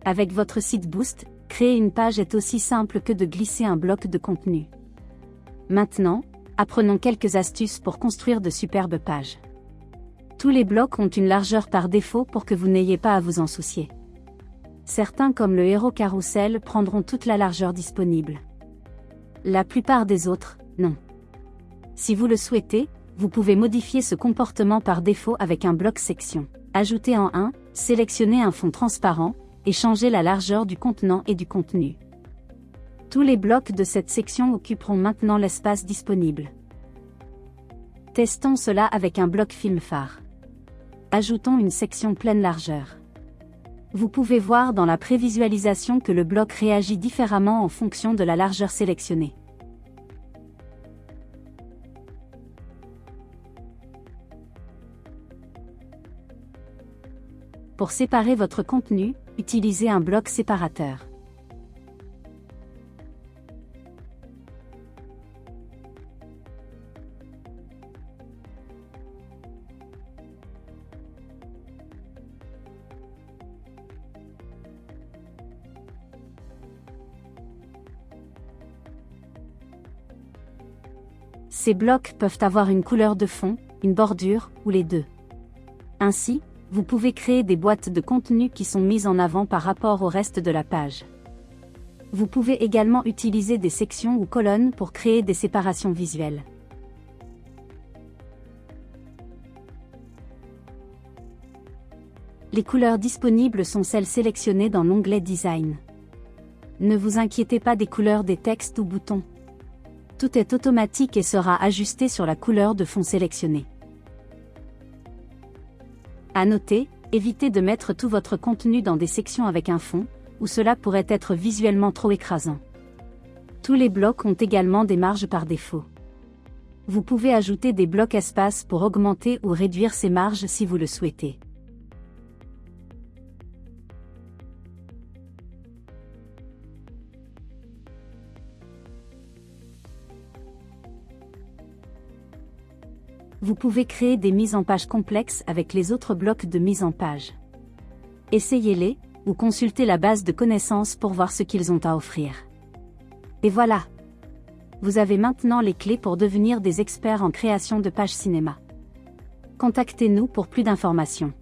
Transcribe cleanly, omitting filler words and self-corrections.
Avec votre site Boost, créer une page est aussi simple que de glisser un bloc de contenu. Maintenant, apprenons quelques astuces pour construire de superbes pages. Tous les blocs ont une largeur par défaut pour que vous n'ayez pas à vous en soucier. Certains comme le héros carrousel prendront toute la largeur disponible. La plupart des autres, non. Si vous le souhaitez, vous pouvez modifier ce comportement par défaut avec un bloc section. Ajoutez en 1, sélectionnez un fond transparent, et changez la largeur du contenant et du contenu. Tous les blocs de cette section occuperont maintenant l'espace disponible. Testons cela avec un bloc film phare. Ajoutons une section pleine largeur. Vous pouvez voir dans la prévisualisation que le bloc réagit différemment en fonction de la largeur sélectionnée. Pour séparer votre contenu, utilisez un bloc séparateur. Ces blocs peuvent avoir une couleur de fond, une bordure, ou les deux. Ainsi, vous pouvez créer des boîtes de contenu qui sont mises en avant par rapport au reste de la page. Vous pouvez également utiliser des sections ou colonnes pour créer des séparations visuelles. Les couleurs disponibles sont celles sélectionnées dans l'onglet Design. Ne vous inquiétez pas des couleurs des textes ou boutons. Tout est automatique et sera ajusté sur la couleur de fond sélectionnée. À noter, évitez de mettre tout votre contenu dans des sections avec un fond, où cela pourrait être visuellement trop écrasant. Tous les blocs ont également des marges par défaut. Vous pouvez ajouter des blocs espaces pour augmenter ou réduire ces marges si vous le souhaitez. Vous pouvez créer des mises en page complexes avec les autres blocs de mise en page. Essayez-les, ou consultez la base de connaissances pour voir ce qu'ils ont à offrir. Et voilà! Vous avez maintenant les clés pour devenir des experts en création de pages cinéma. Contactez-nous pour plus d'informations.